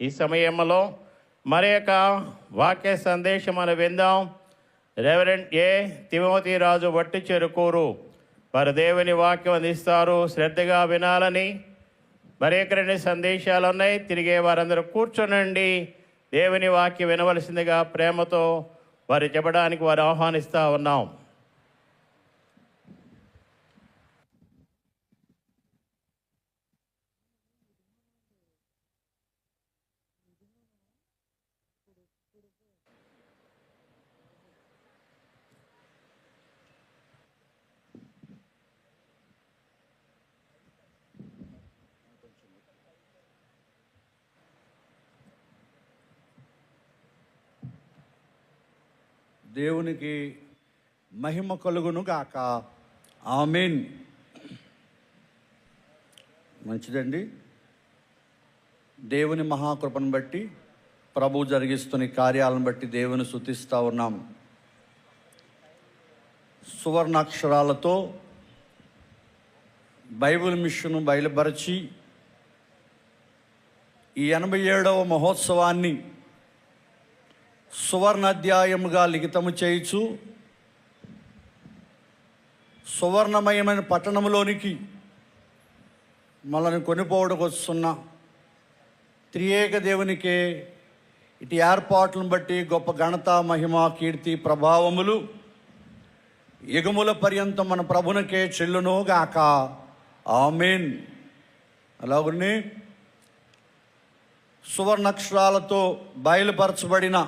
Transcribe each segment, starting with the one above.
ఈ సమయంలో మరి యొక్క వాక్య సందేశం మనం విందాం. రెవరెండ్ ఏ తిమోతి రాజు వట్టి చెరుకూరు వారు దేవుని వాక్యం అందిస్తారు. శ్రద్ధగా వినాలని మరి యొక్క 2 సందేశాలు ఉన్నాయి. తిరిగే వారందరూ కూర్చోనండి. దేవుని వాక్యం వినవలసిందిగా ప్రేమతో వారు చెప్పడానికి వారు ఆహ్వానిస్తూ ఉన్నాం. దేవునికి మహిమ కలుగును గాక. ఆమేన్. మంచిదండి. దేవుని మహాకృపను బట్టి ప్రభు జరిగిస్తున్న కార్యాలను బట్టి దేవుని స్తుతిస్తూ ఉన్నాం. సువర్ణాక్షరాలతో బైబిల్ మిషన్ బయలుపరిచి ఈ 87వ మహోత్సవాన్ని సువర్ణ అధ్యాయముగా లిఖితము చేయుచు సువర్ణమయమైన పట్టణంలోనికి మనల్ని కొనిపోవడానికి వస్తున్న త్రియేక దేవునికే ఇటు ఏర్పాట్లను బట్టి గొప్ప ఘనత, మహిమ, కీర్తి, ప్రభావములు యుగముల పర్యంతం మన ప్రభునికే చెల్లును గాక. ఆమేన్. అలాగనే సువర్ణాక్షరాలతో బయలుపరచబడిన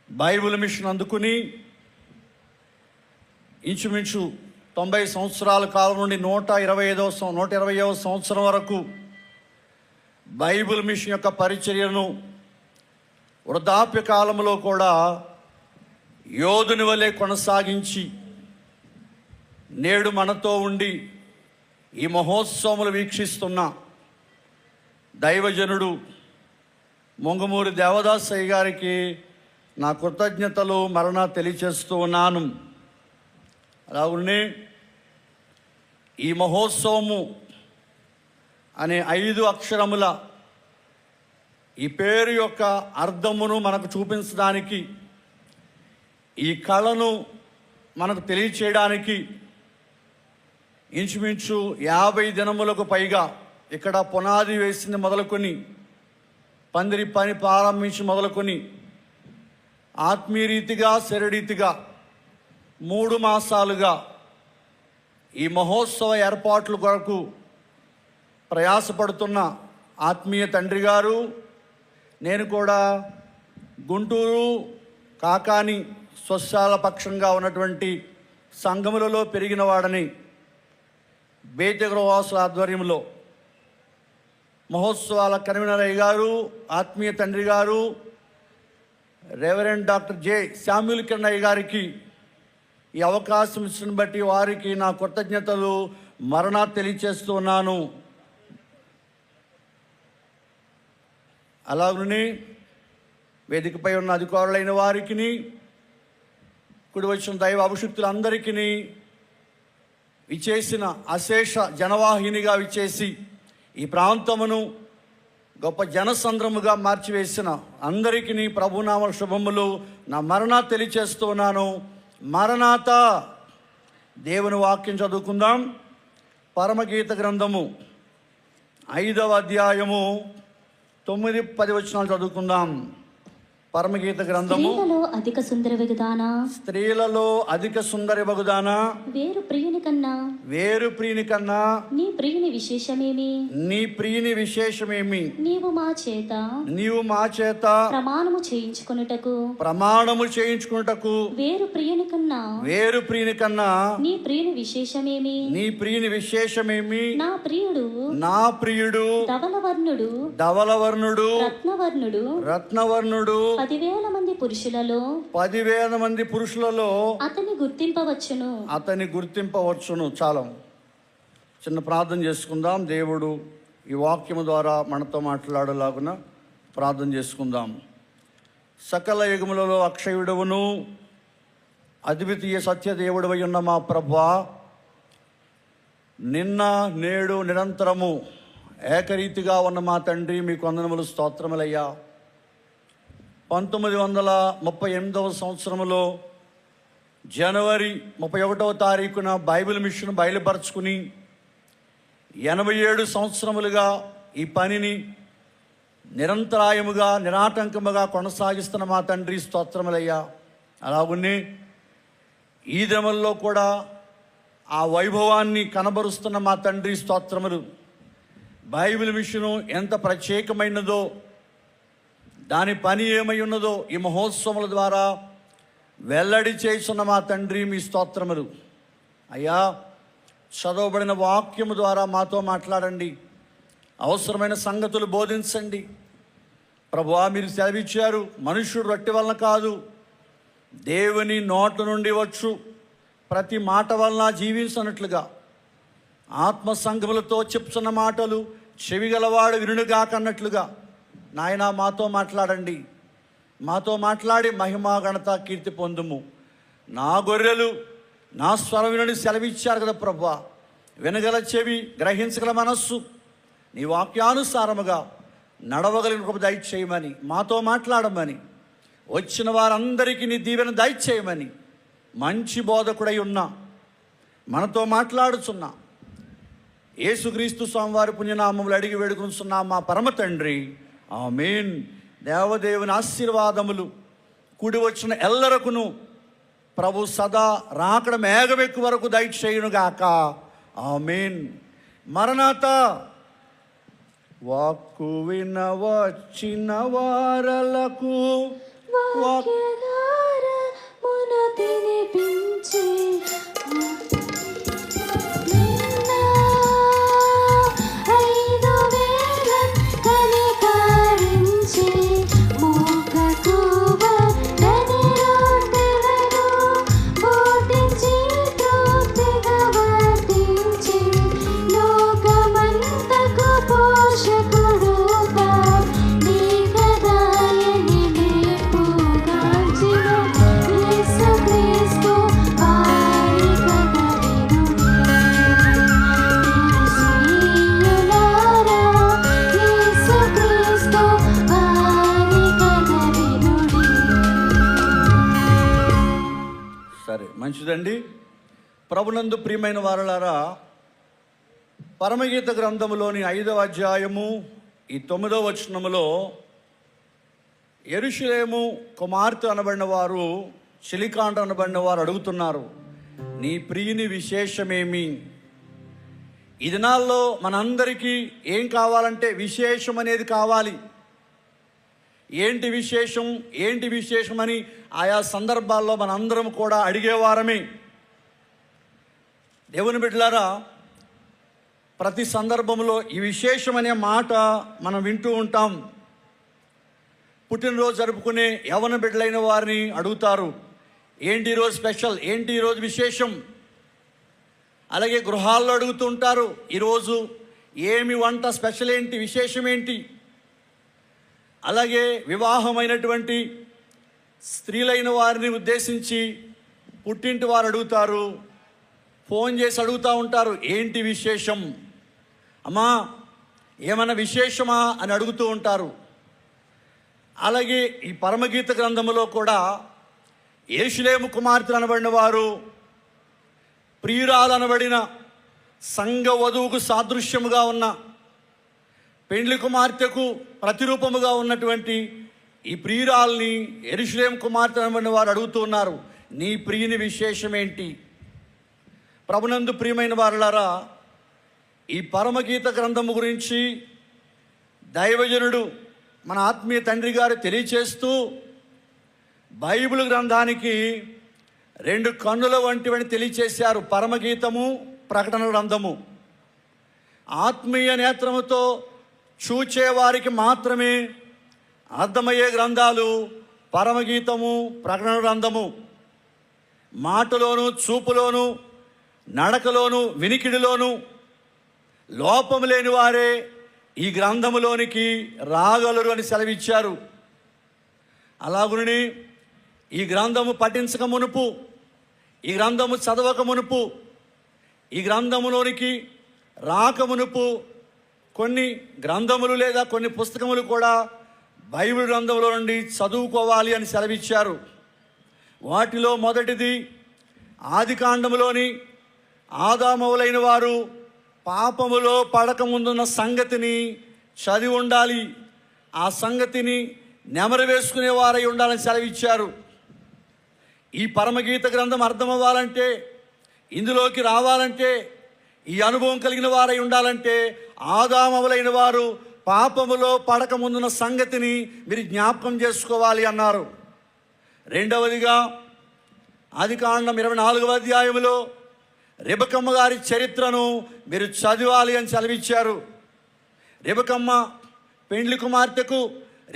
బైబిల్ మిషన్ అందుకుని ఇంచుమించు 90 సంవత్సరాల కాలం నుండి 120వ సంవత్సరం వరకు బైబిల్ మిషన్ యొక్క పరిచర్యను వృద్ధాప్య కాలంలో కూడా యోధుని వలె కొనసాగించి నేడు మనతో ఉండి ఈ మహోత్సవములు వీక్షిస్తున్న దైవజనుడు మొంగమూరి దేవదాసయ్య గారికి నా కృతజ్ఞతలు తెలియచేస్తూ ఉన్నాను. అలాగే ఈ మహోత్సవము అనే 5 అక్షరముల ఈ పేరు యొక్క అర్థమును మనకు చూపించడానికి, ఈ కళను మనకు తెలియచేయడానికి ఇంచుమించు 50 దినములకు పైగా ఇక్కడ పునాది వేసింది మొదలుకొని, పందిరి పని ప్రారంభించి మొదలుకొని, ఆత్మీయ రీతిగా శరీరీతిగా 3 మాసాలుగా ఈ మహోత్సవ ఏర్పాట్ల కొరకు ప్రయాసపడుతున్న ఆత్మీయ తండ్రి గారు, నేను కూడా గుంటూరు కాకాని స్వశాల పక్షంగా ఉన్నటువంటి సంఘములలో పెరిగిన వాడని బేతగృహవాసుల ఆధ్వర్యంలో మహోత్సవాల కన్వీనర్ అయ్య గారు, ఆత్మీయ తండ్రి గారు రెవరెండ్ డాక్టర్ జె శామ్యూల్ కిరణయ్య గారికి ఈ అవకాశం ఇచ్చిన బట్టి వారికి నా కృతజ్ఞతలు తెలియచేస్తూ ఉన్నాను. అలాగనే వేదికపై ఉన్న అధికారులైన వారికి, కుడి వచ్చిన దైవ అభిషిక్తులందరికీ, విచేసిన అశేష జనవాహినిగా విచేసి ఈ ప్రాంతమును గొప్ప జనసంద్రముగా మార్చివేసిన అందరికీ ప్రభునామ శుభములు నా తెలియచేస్తూ ఉన్నాను. మరణాత. దేవుని వాక్యం చదువుకుందాం. పరమగీత గ్రంథము 5వ అధ్యాయము 9-10 వచనాలు చదువుకుందాం. పరమగీత గ్రంథము. స్త్రీలలో అధిక సుందరి వగుదానా వేరు ప్రియుని కన్నా నీ ప్రియుని విశేషమేమి నీవు మా చేత ప్రమాణము చేయించుకొనుటకు వేరు ప్రియుని కన్నా నీ ప్రియుని విశేషమేమి నా ప్రియుడు ధవలవర్ణుడు రత్నవర్ణుడు 10,000 మంది పురుషులలో అతని గుర్తింపవచ్చును. చాలా చిన్న ప్రార్థన చేసుకుందాం. దేవుడు ఈ వాక్యము ద్వారా మనతో మాట్లాడేలాగున ప్రార్థన చేసుకుందాం. సకల యుగములలో అక్షయుడవును అద్వితీయ సత్యదేవుడవై ఉన్న మా ప్రభువా, నిన్న నేడు నిరంతరము ఏకరీతిగా ఉన్న మా తండ్రి మీకు వందనములు, స్తోత్రములయ్యా. 1938 సంవత్సరంలో జనవరి 31వ తారీఖున బైబిల్ మిషన్ బయలుపరుచుకుని 87 సంవత్సరములుగా ఈ పనిని నిరంతరాయముగా నిరాటంకముగా కొనసాగిస్తున్న మా తండ్రి స్తోత్రములయ్యా. అలాగునే ఈ దినముల్లో కూడా ఆ వైభవాన్ని కనబరుస్తున్న మా తండ్రి స్తోత్రములు. బైబిల్ మిషను ఎంత ప్రత్యేకమైనదో, దాని పని ఏమై ఉన్నదో ఈ మహోత్సవముల ద్వారా వెల్లడి చేస్తున్న మా తండ్రి మీ స్తోత్రములు. అయ్యా, చదవబడిన వాక్యము ద్వారా మాతో మాట్లాడండి, అవసరమైన సంగతులు బోధించండి. ప్రభువా, మీరు సెలవిచ్చారు, మనుష్యుడు రొట్టె వలన కాదు, దేవుని నోట నుండి వచ్చు ప్రతి మాట వలన జీవించనట్లుగా ఆత్మ సంఘములతో చెప్తున్న మాటలు చెవిగలవాడు వినుగాకన్నట్లుగా నాయనా మాతో మాట్లాడండి. మాతో మాట్లాడి మహిమా ఘనత కీర్తి పొందుము. నా గొర్రెలు నా స్వరం వినని సెలవిచ్చారు కదా ప్రభువా. వినగల చెవి, గ్రహించగల మనస్సు, నీ వాక్యానుసారముగా నడవగలిగిన కృప దయచేయమని, మాతో మాట్లాడమని, వచ్చిన వారందరికీ నీ దీవెన దయచేయమని మంచి బోధకుడై ఉన్నా మనతో మాట్లాడుచున్నా యేసుక్రీస్తు స్వామివారి పుణ్యనామములు అడిగి వేడుకొనుచున్నా మా పరమ తండ్రి, ఆమేన్. దేవదేవుని ఆశీర్వాదములు కూడి వచ్చిన ఎల్లరకును ప్రభు సదా రాకడ మేఘమెక్కు వరకు దయచేయునుగాక, ఆమేన్. మరణాత. వాక్కు వినవచ్చిన వారలకు తినిపించి మంచిదండి. ప్రభునందు ప్రియమైన వారలారా, పరమగీత గ్రంథములోని 5వ అధ్యాయము ఈ 9వ వచనములో యెరూషలేము కుమార్తె అనబడిన వారు, చిలికాండ అనబడిన వారు అడుగుతున్నారు, నీ ప్రియుని విశేషమేమి? ఈ దినాల్లో మనందరికీ ఏం కావాలంటే విశేషం అనేది కావాలి. ఏంటి విశేషం, ఏంటి విశేషమని ఆయా సందర్భాల్లో మనందరం కూడా అడిగేవారమే. దేవుని బిడ్డలారా, ప్రతి సందర్భంలో ఈ విశేషం అనే మాట మనం వింటూ ఉంటాం. పుట్టినరోజు జరుపుకునే యవ్వన బిడ్డలైన వారిని అడుగుతారు, ఏంటి ఈరోజు స్పెషల్, ఏంటి ఈరోజు విశేషం? అలాగే గృహాల్లో అడుగుతూ ఉంటారు, ఈరోజు ఏమి వంట, స్పెషల్ ఏంటి, విశేషం ఏంటి? అలాగే వివాహమైనటువంటి స్త్రీలైన వారిని ఉద్దేశించి పుట్టింటి వారు అడుగుతారు, ఫోన్ చేసి అడుగుతూ ఉంటారు, ఏంటి విశేషం అమ్మా, ఏమైనా విశేషమా అని అడుగుతూ ఉంటారు. అలాగే ఈ పరమగీత గ్రంథములో కూడా యెరూషలేము కుమార్తెలు అనబడిన వారు ప్రియురాలు అనబడిన సంఘ వధువుకు సాదృశ్యముగా ఉన్న, పెండ్లి కుమార్తెకు ప్రతిరూపముగా ఉన్నటువంటి ఈ ప్రియురాల్ని యెరూషలేము కుమార్తె అనబడిన వారు అడుగుతూ ఉన్నారు, నీ ప్రియుని విశేషం ఏంటి? ప్రభునందు ప్రియమైన వారలారా, ఈ పరమగీత గ్రంథము గురించి దైవజనుడు మన ఆత్మీయ తండ్రి గారు తెలియచేస్తూ బైబిల్ గ్రంథానికి 2 కన్నుల వంటివని తెలియచేశారు. పరమగీతము, ప్రకటన గ్రంథము. ఆత్మీయ నేత్రముతో చూచేవారికి మాత్రమే అర్థమయ్యే గ్రంథాలు పరమగీతము, ప్రకటన గ్రంథము. మాటలోను, చూపులోను, నడకలోను, వినికిడిలోను లోపము లేని వారే ఈ గ్రంథములోనికి రాగలరు అని సెలవిచ్చారు. అలాగుని ఈ గ్రంథము పఠించక మునుపు, ఈ గ్రంథము చదవక మునుపు, ఈ గ్రంథములోనికి రాక మునుపు కొన్ని గ్రంథములు లేదా కొన్ని పుస్తకములు కూడా బైబిల్ గ్రంథంలో నుండి చదువుకోవాలి అని సెలవిచ్చారు. వాటిలో మొదటిది ఆదికాండములోని ఆదామవులైన వారు పాపములో పడకముందున్న సంగతిని చదివి ఉండాలి, ఆ సంగతిని నెమరు వేసుకునే వారై ఉండాలని సెలవిచ్చారు. ఈ పరమగీత గ్రంథం అర్థమవ్వాలంటే, ఇందులోకి రావాలంటే, ఈ అనుభవం కలిగిన వారై ఉండాలంటే ఆదామవులైన వారు పాపములో పడకముందున్న సంగతిని మీరు జ్ఞాపకం చేసుకోవాలి అన్నారు. రెండవదిగా ఆదికాండం 24వ అధ్యాయంలో రెబెక్కమ్మ గారి చరిత్రను మీరు చదవాలి అని సెలవిచ్చారు. రెబెక్కమ్మ పెండ్లి కుమార్తెకు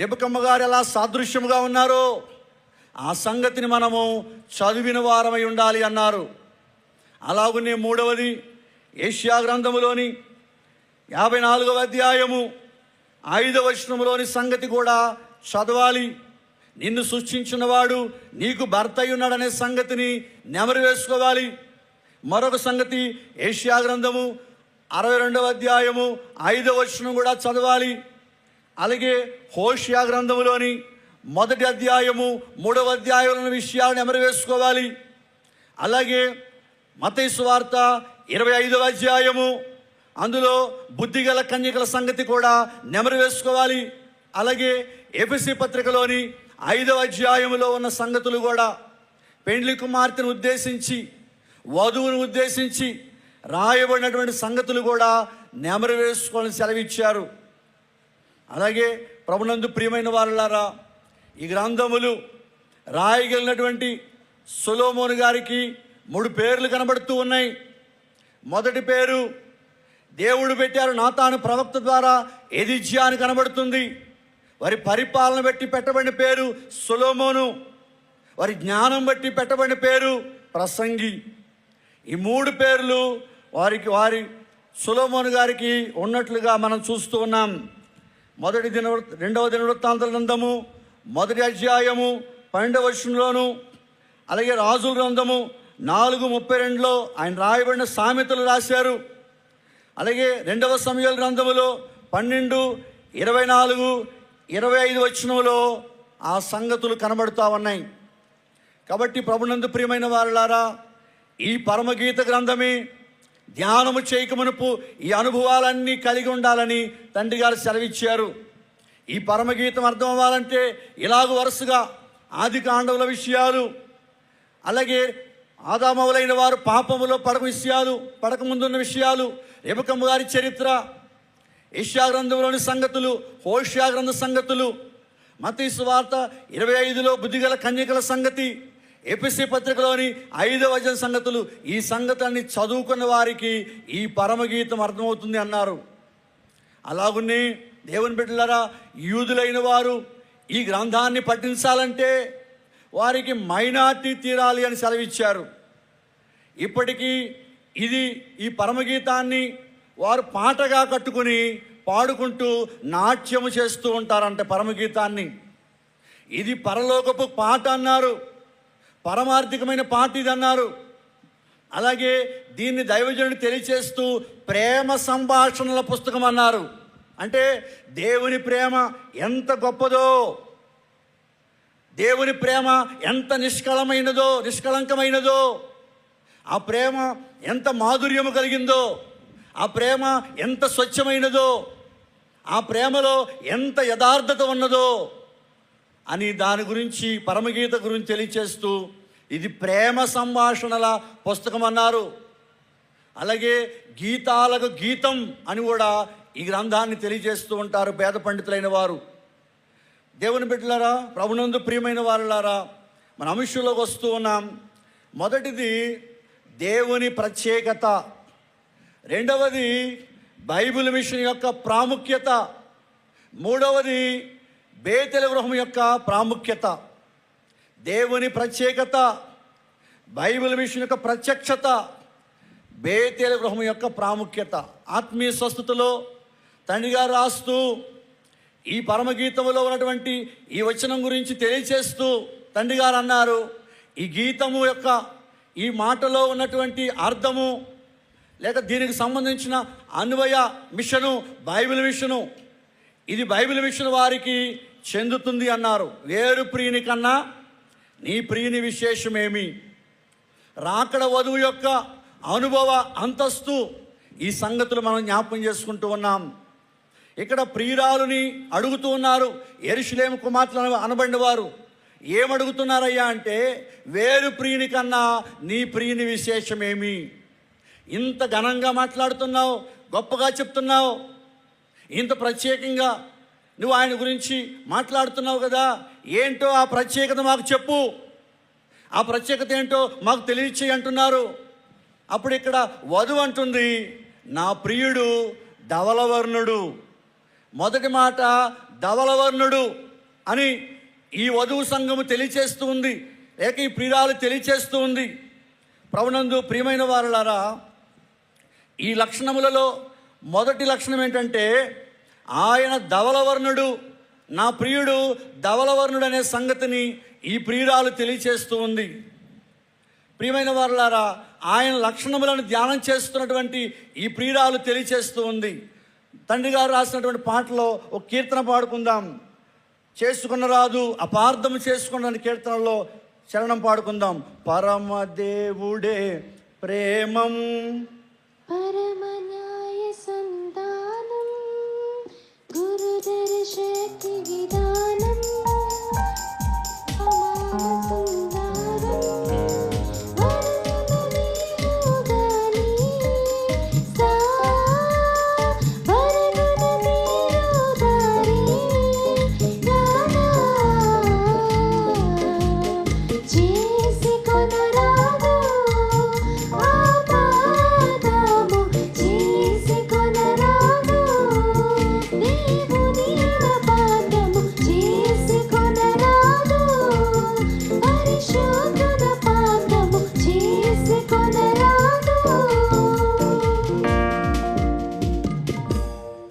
రెబెక్కమ్మ గారు ఎలా సాదృశ్యముగా ఉన్నారో ఆ సంగతిని మనము చదివిన వారమై ఉండాలి అన్నారు. అలాగనే మూడవది యెషయా గ్రంథములోని 54వ అధ్యాయము 5వ వచనములోని సంగతి కూడా చదవాలి. నిన్ను సృష్టించినవాడు నీకు భర్త అయి ఉన్నాడనే సంగతిని నెమరు వేసుకోవాలి. మరొక సంగతి యెషయా గ్రంథము 62వ అధ్యాయము 5వ వచనం కూడా చదవాలి. అలాగే హోషేయ గ్రంథములోని 1వ అధ్యాయము 3వ అధ్యాయంలోని విషయాలను నెమరు వేసుకోవాలి. అలాగే మత్తయి సువార్త 25వ అధ్యాయము అందులో బుద్ధిగల కన్యకల సంగతి కూడా నెమరు వేసుకోవాలి. అలాగే ఎఫెసీ పత్రికలోని 5వ అధ్యాయములో ఉన్న సంగతులు కూడా పెండ్లి కుమార్తెను ఉద్దేశించి వధువును ఉద్దేశించి రాయబడినటువంటి సంగతులు కూడా నెమరు వేసుకోవాలని సెలవిచ్చారు. అలాగే ప్రభునందు ప్రియమైన వారలారా, ఈ గ్రంథములు రాయగలిగినటువంటి సొలొమోను గారికి 3 పేర్లు కనబడుతూ ఉన్నాయి. మొదటి పేరు దేవుడు పెట్టారు, నాతాను ప్రవక్త ద్వారా ఎదిజ్యా అని కనబడుతుంది. వారి పరిపాలన బట్టి పెట్టబడిన పేరు సొలొమోను, వారి జ్ఞానం బట్టి పెట్టబడిన పేరు ప్రసంగి. ఈ 3 పేర్లు వారి సొలొమోను గారికి ఉన్నట్లుగా మనం చూస్తూ ఉన్నాం. 2వ దినవృత్తాంతాల గ్రంథము 1వ అధ్యాయము 12వ వచనంలోను, అలాగే రాజుల గ్రంథము 4:32లో ఆయన రాయబడిన సామెతలు రాశారు. అలాగే 2వ సమూయేలు గ్రంథములో 12, 24, 25 వచనంలో ఆ సంగతులు కనబడుతూ ఉన్నాయి. కాబట్టి ప్రభునందు ప్రియమైన వారలారా, ఈ పరమగీత గ్రంథమే ధ్యానము చేయకమునుపు ఈ అనుభవాలన్నీ కలిగి ఉండాలని తండ్రి గారు సెలవిచ్చారు. ఈ పరమగీతం అర్థం అవ్వాలంటే ఇలాగ వరుసగా ఆది కాండముల విషయాలు, అలాగే ఆదామవులైన వారు పాపములో పడకముందున్న విషయాలు, రెబెక్కమ్మ గారి చరిత్ర, యెషయా గ్రంథంలోని సంగతులు, హోషేయ గ్రంథ సంగతులు, మత్తయి సువార్త 25లో బుద్ధిగల కన్యకల సంగతి, ఎఫెసీ పత్రికలోని 5వ అధ్యాయం సంగతులు, ఈ సంగతులన్నీ చదువుకున్న వారికి ఈ పరమగీతం అర్థమవుతుంది అన్నారు. అలాగునే దేవుని బిడ్డలారా, యూదులైన వారు ఈ గ్రంథాన్ని పఠించాలంటే వారికి మైనార్టీ తీరాలి అని సెలవిచ్చారు. ఇప్పటికీ ఈ పరమగీతాన్ని వారు పాటగా కట్టుకుని పాడుకుంటూ నాట్యము చేస్తూ ఉంటారంటే పరమగీతాన్ని. ఇది పరలోకపు పాట అన్నారు, పరమార్థికమైన పాట ఇది అన్నారు. అలాగే దీన్ని దైవజనుడు తెలియచేస్తూ ప్రేమ సంభాషణల పుస్తకం అన్నారు. అంటే దేవుని ప్రేమ ఎంత గొప్పదో, దేవుని ప్రేమ ఎంత నిష్కళంకమైనదో, ఆ ప్రేమ ఎంత మాధుర్యము కలిగిందో, ఆ ప్రేమ ఎంత స్వచ్ఛమైనదో, ఆ ప్రేమలో ఎంత యథార్థత ఉన్నదో అని దాని గురించి పరమగీత గురించి తెలియచేస్తూ ఇది ప్రేమ సంభాషణల పుస్తకం అన్నారు. అలాగే గీతాలకు గీతం అని కూడా ఈ గ్రంథాన్ని తెలియజేస్తూ ఉంటారు పేద పండితులైన వారు. దేవుని బిడ్డలారా, ప్రభునందు ప్రియమైన వారులారా, మన అంశంలోకి వస్తూ ఉన్నాం. మొదటిది దేవుని ప్రత్యేకత, రెండవది బైబిల్ మిషన్ యొక్క ప్రాముఖ్యత, మూడవది బేతెలు గృహం యొక్క ప్రాముఖ్యత. దేవుని ప్రత్యేకత, బైబిల్ మిషన్ యొక్క ప్రత్యక్షత, బేతెలు గృహం యొక్క ప్రాముఖ్యత. ఆత్మీయ స్వస్థతలో తండ్రి గారు రాస్తూ ఈ పరమగీతములో ఉన్నటువంటి ఈ వచనం గురించి తెలియచేస్తూ తండ్రి గారు అన్నారు, ఈ గీతము యొక్క ఈ మాటలో ఉన్నటువంటి అర్థము లేక దీనికి సంబంధించిన అన్వయ మిషను, బైబిల్ మిషను, ఇది బైబిల్ మిషన్ వారికి చెందుతుంది అన్నారు. వేరు ప్రియుని కన్నా నీ ప్రియుని విశేషమేమి? రాకడ వధువు యొక్క అనుభవ అంతస్తు, ఈ సంగతులు మనం జ్ఞాపకం చేసుకుంటూ ఉన్నాం. ఇక్కడ ప్రియురాలుని అడుగుతూ ఉన్నారు యెరూషలేము కుమార్తెలు అనబడిన వారు. ఏమడుగుతున్నారయ్యా అంటే, వేరు ప్రియుని కన్నా నీ ప్రియుని విశేషమేమి? ఇంత ఘనంగా మాట్లాడుతున్నావు, గొప్పగా చెప్తున్నావు, ఇంత ప్రత్యేకంగా నువ్వు ఆయన గురించి మాట్లాడుతున్నావు కదా, ఏంటో ఆ ప్రత్యేకత మాకు చెప్పు, ఆ ప్రత్యేకత ఏంటో మాకు తెలియచేయి అంటున్నారు. అప్పుడు ఇక్కడ వధువు అంటుంది, నా ప్రియుడు ధవలవర్ణుడు. మొదటి మాట ధవలవర్ణుడు అని ఈ వధువు సంఘము తెలియచేస్తూ ఉంది, లేక ఈ ప్రియురాలు తెలియచేస్తూ ఉంది. ప్రభునందు ప్రియమైన వారలారా, ఈ లక్షణములలో మొదటి లక్షణం ఏంటంటే, ఆయన ధవలవర్ణుడు, నా ప్రియుడు ధవలవర్ణుడు అనే సంగతిని ఈ ప్రియురాలు తెలియచేస్తూ ఉంది. ప్రియమైన వారలారా, ఆయన లక్షణములను ధ్యానం చేస్తున్నటువంటి ఈ ప్రియురాలు తెలియచేస్తూ ఉంది. తండ్రి గారు రాసినటువంటి పాటలో ఒక కీర్తన పాడుకుందాం. చేసుకున్న రాదు అపార్థం చేసుకున్న కీర్తనలో శరణం పాడుకుందాం. పరమదేవుడే ప్రేమం పరమన్యాయ సంతానం గురుదర్శతి విధానం సుందరం వరనుని సా వరనుని గానా చేసి కొనరాదు ఆపాదము చేసి కొనరాదు దేవుని అపాదము చేసి కొనరాదు పరిశుద్ధుల పాదము చేసి కొనరాదు.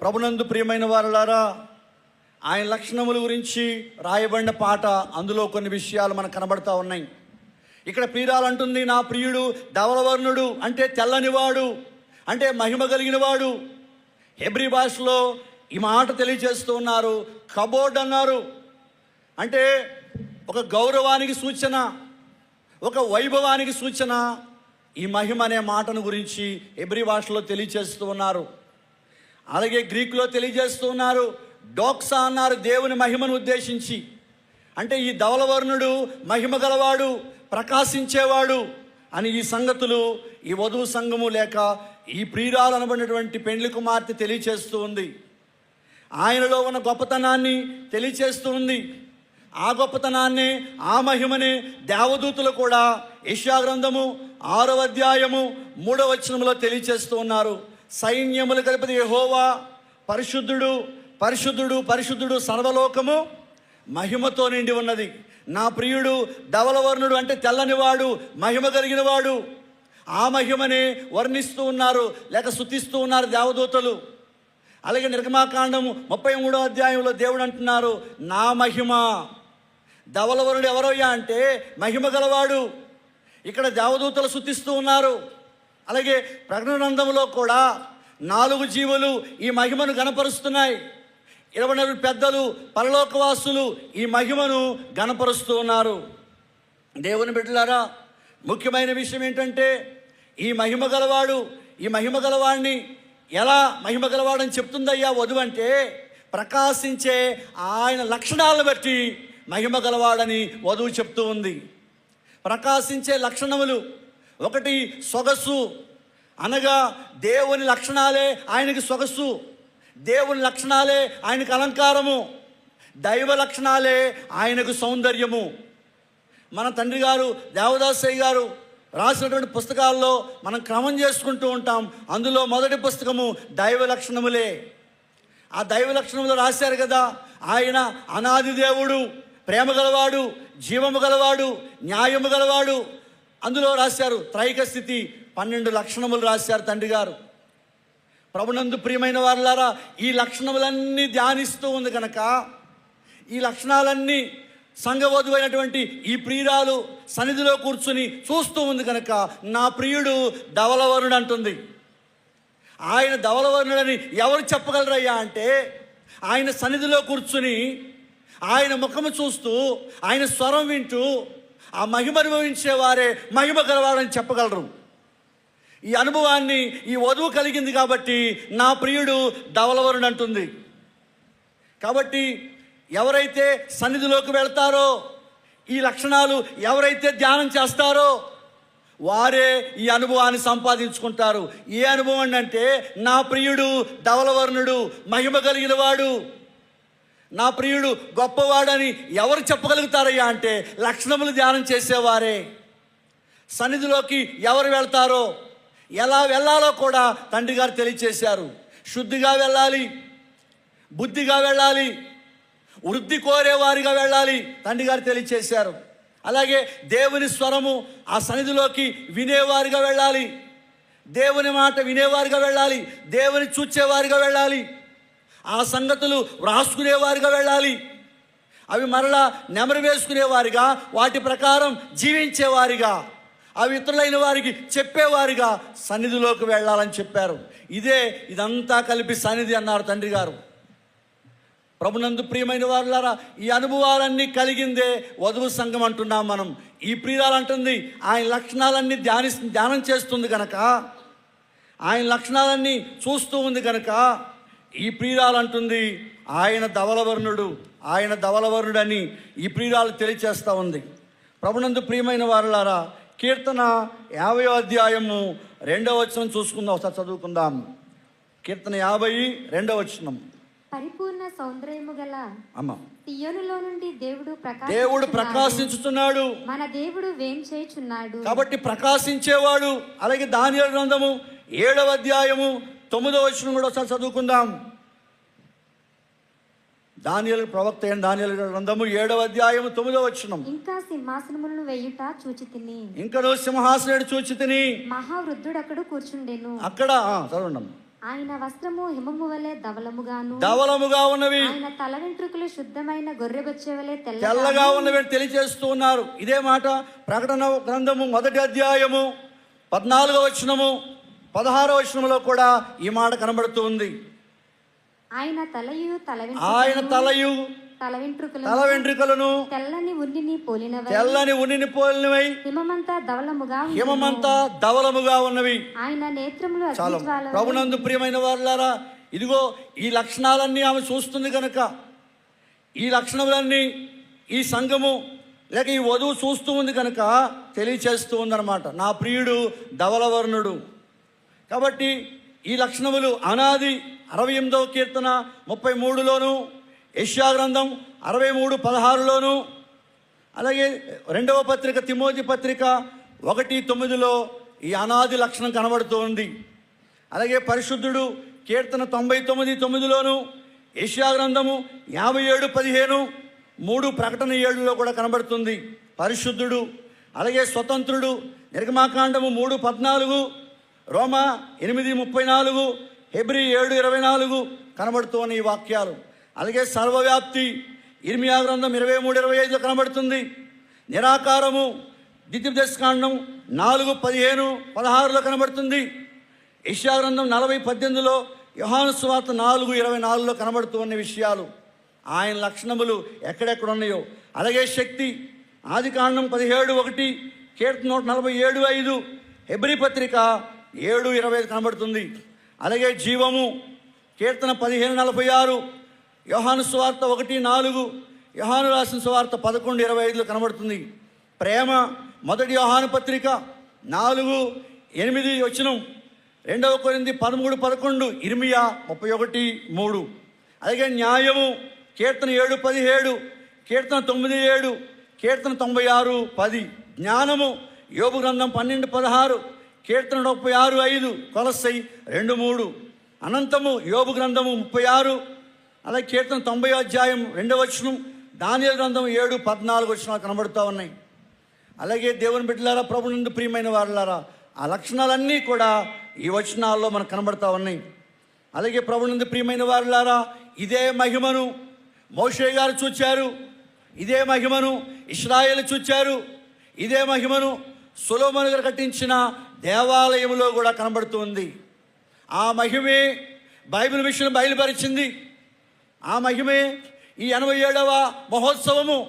ప్రభునందు ప్రియమైన వారలారా, ఆయన లక్షణముల గురించి రాయబడిన పాట, అందులో కొన్ని విషయాలు మనకు కనబడతా ఉన్నాయి. ఇక్కడ ప్రియురాలు అంటుంది, నా ప్రియుడు ధవలవర్ణుడు అంటే తెల్లనివాడు, అంటే మహిమ కలిగినవాడు. హెబ్రీ భాషలో ఈ మాట తెలియజేస్తూ ఉన్నారు. కబోర్డ్ అన్నారు, అంటే ఒక గౌరవానికి సూచన, ఒక వైభవానికి సూచన. ఈ మహిమ అనే మాటను గురించి హెబ్రీ భాషలో తెలియజేస్తూ ఉన్నారు. అలాగే గ్రీకులో తెలియజేస్తూ ఉన్నారు. డోక్సా అన్నారు, దేవుని మహిమను ఉద్దేశించి. అంటే ఈ ధవలవర్ణుడు మహిమ గలవాడు, ప్రకాశించేవాడు అని ఈ సంగతులు ఈ వధువు సంఘము లేక ఈ ప్రియురాలు అనబడినటువంటి పెండ్లి కుమార్తె తెలియచేస్తూ ఉంది. ఆయనలో ఉన్న గొప్పతనాన్ని తెలియచేస్తూ ఉంది. ఆ గొప్పతనాన్ని, ఆ మహిమని దేవదూతలు కూడా యెషయా గ్రంథము 6వ అధ్యాయము 3వ వచనంలో తెలియచేస్తూ ఉన్నారు. సైన్యముల అధిపతి యెహోవా పరిశుద్ధుడు, పరిశుద్ధుడు, పరిశుద్ధుడు, సర్వలోకము మహిమతో నిండి ఉన్నది. నా ప్రియుడు ధవలవర్ణుడు అంటే తెల్లనివాడు, మహిమ కలిగినవాడు. ఆ మహిమని వర్ణిస్తూ ఉన్నారు, లేక స్తుతిస్తూ ఉన్నారు దేవదూతలు. అలాగే నిర్గమాకాండము 33వ అధ్యాయంలో దేవుడు అంటున్నారు, నా మహిమ. ధవలవర్ణుడు ఎవరయ్యా అంటే మహిమ గలవాడు. ఇక్కడ దేవదూతలు స్తుతిస్తూ ఉన్నారు. అలాగే ప్రకటన గ్రంథంలో కూడా 4 జీవులు ఈ మహిమను గణపరుస్తున్నాయి. 24 పెద్దలు, పరలోకవాసులు ఈ మహిమను గణపరుస్తూ ఉన్నారు. దేవుని బిడ్డలారా, ముఖ్యమైన విషయం ఏంటంటే, ఈ మహిమ గలవాడు, ఈ మహిమ గలవాడిని ఎలా మహిమ గలవాడని చెప్తుందయ్యా వధువు అంటే, ప్రకాశించే ఆయన లక్షణాలను బట్టి మహిమ గలవాడని వధువు చెప్తూ ఉంది. ప్రకాశించే లక్షణములు, ఒకటి సొగసు, అనగా దేవుని లక్షణాలే ఆయనకి సొగసు, దేవుని లక్షణాలే ఆయనకు అలంకారము, దైవ లక్షణాలే ఆయనకు సౌందర్యము. మన తండ్రి గారు దేవదాసయ్య గారు రాసినటువంటి పుస్తకాల్లో మనం క్రమం చేసుకుంటూ ఉంటాం. అందులో మొదటి పుస్తకము దైవ లక్షణములే. ఆ దైవ లక్షణములు రాశారు కదా, ఆయన అనాది దేవుడు, ప్రేమ గలవాడు, జీవము గలవాడు, న్యాయము గలవాడు. అందులో రాశారు త్రైక స్థితి, 12 లక్షణములు రాశారు తండ్రి గారు. ప్రభునందు ప్రియమైన వారలారా, ఈ లక్షణములన్నీ ధ్యానిస్తూ ఉంది కనుక, ఈ లక్షణాలన్నీ సంఘవధువు అయినటువంటి ఈ ప్రియురాలు సన్నిధిలో కూర్చుని చూస్తూ ఉంది కనుక, నా ప్రియుడు ధవలవర్ణుడు అంటుంది. ఆయన ధవలవర్ణుడని ఎవరు చెప్పగలరయ్యా అంటే, ఆయన సన్నిధిలో కూర్చుని ఆయన ముఖము చూస్తూ ఆయన స్వరం వింటూ ఆ మహిమ అనుభవించేవారే మహిమ గలవాడని చెప్పగలరు. ఈ అనుభవాన్ని ఈ వధువు కలిగింది కాబట్టి నా ప్రియుడు ధవలవరుడు అంటుంది. కాబట్టి ఎవరైతే సన్నిధిలోకి వెళ్తారో, ఈ లక్షణాలు ఎవరైతే ధ్యానం చేస్తారో వారే ఈ అనుభవాన్ని సంపాదించుకుంటారు. ఏ అనుభవం అంటే, నా ప్రియుడు ధవలవర్ణుడు, మహిమ కలిగిన వాడు, నా ప్రియుడు గొప్పవాడని ఎవరు చెప్పగలుగుతారయ్యా అంటే లక్షణములు ధ్యానం చేసేవారే. సన్నిధిలోకి ఎవరు వెళ్తారో, ఎలా వెళ్ళాలో కూడా తండ్రి గారు తెలియచేశారు. శుద్ధిగా వెళ్ళాలి, బుద్ధిగా వెళ్ళాలి, వృద్ధి కోరేవారిగా వెళ్ళాలి తండ్రి గారు తెలియచేశారు. అలాగే దేవుని స్వరము ఆ సన్నిధిలోకి వినేవారిగా వెళ్ళాలి, దేవుని మాట వినేవారిగా వెళ్ళాలి, దేవుని చూచేవారిగా వెళ్ళాలి, ఆ సంగతులు వ్రాసుకునేవారిగా వెళ్ళాలి, అవి మరలా నెమరు వేసుకునేవారిగా, వాటి ప్రకారం జీవించేవారిగా, అవి ఇతరులైన వారికి చెప్పేవారిగా సన్నిధిలోకి వెళ్ళాలని చెప్పారు. ఇదంతా కలిపి సన్నిధి అన్నారు తండ్రి గారు. ప్రభునందు ప్రియమైన వారులారా, ఈ అనుభవాలన్నీ కలిగిందే వధువు సంఘం అంటున్నాం మనం. ఈ ప్రియురాలు అంటుంది ఆయన లక్షణాలన్నీ ధ్యానం చేస్తుంది కనుక, ఆయన లక్షణాలన్నీ చూస్తూ ఉంది కనుక ఈ ప్రియురాలు అంటుంది ఆయన ధవలవర్ణుడు, ఆయన ధవలవర్ణుడని ఈ ప్రియురాలు తెలియచేస్తూ ఉంది. ప్రభునందు ప్రియమైన వారులారా, కీర్తన 50వ అధ్యాయము 2వ వచనం చూసుకుందాం, ఒకసారి చదువుకుందాం. కీర్తన 50 2వ వచనం. పరిపూర్ణ సౌందర్యము గల అమ్మ, సియోనులో నుండి దేవుడు ప్రకాశించుతున్నాడు, మన దేవుడు వేం చేయుచున్నాడు. కాబట్టి ప్రకాశించేవాడు. అలాగే దానియేలు గ్రంథము 7వ అధ్యాయము 9వ వచనం కూడా ఒకసారి చదువుకుందాం. దానియేలు ప్రవక్త అయిన దానియేలు గ్రంథము 7వ అధ్యాయము 9వ వచనం. ఇంకా సింహాసనములను వేయుట చూచితిని, ఇంకను సింహాసనుడు చూచితిని, మహావృద్ధుడు అక్కడ కూర్చుండెను. అక్కడ చదవండి. ఆయన వస్త్రము హిమము వలె ధవలముగా ఉన్నవి, ఆయన తల వెంట్రుకలు శుద్ధమైన గొర్రెబొచ్చే వలె తెల్లగా ఉన్నవి తెలియజేస్తూ ఉన్నారు. ఇదే మాట ప్రకటన గ్రంథము 1వ అధ్యాయము 14వ వచనము 16వ వచనంలో కూడా ఈ మాట కనబడుతూ ఉంది. ఆయన తలయు తల వెంట్రుకలను తెల్లని ఉన్నిని పోలినవై హిమమంతా ధవలముగా ఉన్నవి. ఆయన నేత్రములు చాలా ప్రభునందు ప్రియమైన వారులారా, ఇదిగో ఈ లక్షణాలన్నీ ఆమె చూస్తుంది కనుక, ఈ లక్షణాలన్నీ ఈ సంఘము లేక ఈ వధువు చూస్తూ ఉంది కనుక తెలియచేస్తూ ఉందన్నమాట, నా ప్రియుడు ధవలవర్ణుడు. కాబట్టి ఈ లక్షణములు అనాది 68వ కీర్తన 33లోను, యెషయా గ్రంథం 63:16లోను, అలాగే 2వ పత్రిక తిమోతి పత్రిక 1:9లో ఈ అనాది లక్షణం కనబడుతూ ఉంది. అలాగే పరిశుద్ధుడు కీర్తన 99:9లోను, యెషయా గ్రంథము 57:15, 3 ప్రకటన 7లో కూడా కనబడుతుంది పరిశుద్ధుడు. అలాగే స్వతంత్రుడు నిర్గమాకాండము 3:14, రోమా 8:34, హెబ్రీ 7:24 కనబడుతూ ఉన్న ఈ వాక్యాలు. అలాగే సర్వవ్యాప్తి ఇర్మియా గ్రంథం 23:25లో కనబడుతుంది. నిరాకారము ద్వితీయోపదేశకాండం 4:15, 16లో కనబడుతుంది. యెషయా గ్రంథం 40:18లో, యోహాను సువార్త 4:24లో కనబడుతూ ఉన్న విషయాలు, ఆయన లక్షణములు ఎక్కడెక్కడ ఉన్నాయో. అలాగే శక్తి ఆదికాండం 17:1, కీర్తన 147:5, హెబ్రీ పత్రిక 7:25 కనబడుతుంది. అలాగే జీవము కీర్తన 15:46, యోహాను సువార్త 1:4, యోహాను రాసిన సువార్త 11:25లో కనబడుతుంది. ప్రేమ 1 యోహాను పత్రిక 4:8 వచనం, 2 కొరింథీ 13:11, ఇర్మియా 31:3. అలాగే న్యాయము కీర్తన 7:17, కీర్తన 9:7, కీర్తన 96:10. జ్ఞానము యోబు గ్రంథం 12:16, కీర్తన 36:5, కొలస్సై 2:3. అనంతము యోబు గ్రంథము 36, అలాగే కీర్తన 90వ అధ్యాయం 2వ వచనం, దానియేలు గ్రంథం 7:14 వచనాలు కనబడుతూ ఉన్నాయి. అలాగే దేవుని బిడ్డలారా, ప్రభునందు ప్రియమైన వారులారా, ఆ లక్షణాలన్నీ కూడా ఈ వచనాల్లో మనకు కనబడుతూ ఉన్నాయి. అలాగే ప్రభునందు ప్రియమైన వారులారా, ఇదే మహిమను మోషే గారు చూచారు, ఇదే మహిమను ఇశ్రాయేలు చూచారు, ఇదే మహిమను సొలొమోను గారు కట్టించిన దేవాలయంలో కూడా కనబడుతుంది. ఆ మహిమే బైబిల్ విషయం బయలుపరిచింది. ఆ మహిమే ఈ 87వ మహోత్సవము.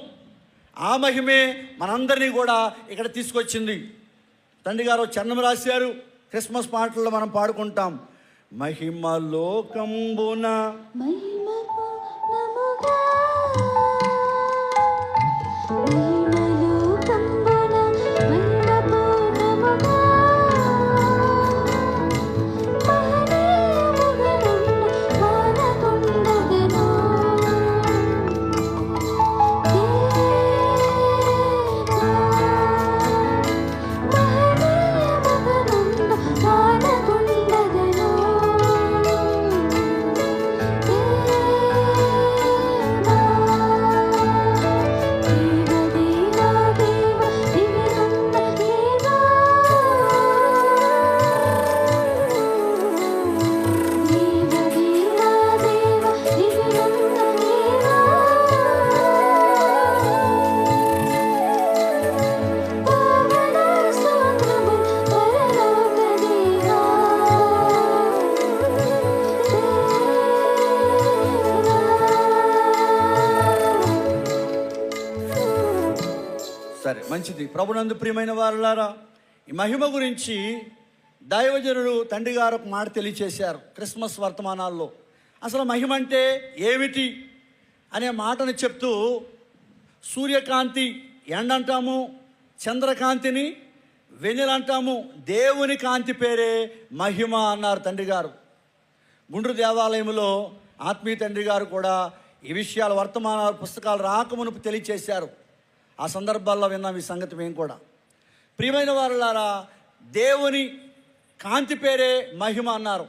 ఆ మహిమే మనందరినీ కూడా ఇక్కడ తీసుకొచ్చింది. తండ్రి గారు చరణం రాశారు. క్రిస్మస్ పాటల్లో మనం పాడుకుంటాం. మహిమ లోకంబున మహిమకు నముగా మహిమలు కంబున మహిమకు నముగా మహనీయముగనున్న వానకుండగను మహనీయముగనున్న వానకుండగను సరే, మంచిది. ప్రభునందు ప్రియమైన వారులారా, ఈ మహిమ గురించి దైవజనుడు తండ్రి గారు ఒక మాట తెలియచేశారు క్రిస్మస్ వర్తమానాల్లో. అసలు మహిమ అంటే ఏమిటి అనే మాటను చెప్తూ, సూర్యకాంతి ఎండంటాము, చంద్రకాంతిని వెన్నెలంటాము, దేవుని కాంతి పేరే మహిమ అన్నారు తండ్రి గారు. గుండ్రు దేవాలయంలో ఆత్మీయ తండ్రి గారు కూడా ఈ విషయాలు వర్తమానాలు పుస్తకాలు రాకమునుపు తెలియచేశారు. ఆ సందర్భాల్లో విన్నాం ఈ సంగతి మేము కూడా. ప్రియమైన వారులారా, దేవుని కాంతి పేరే మహిమ అన్నారు.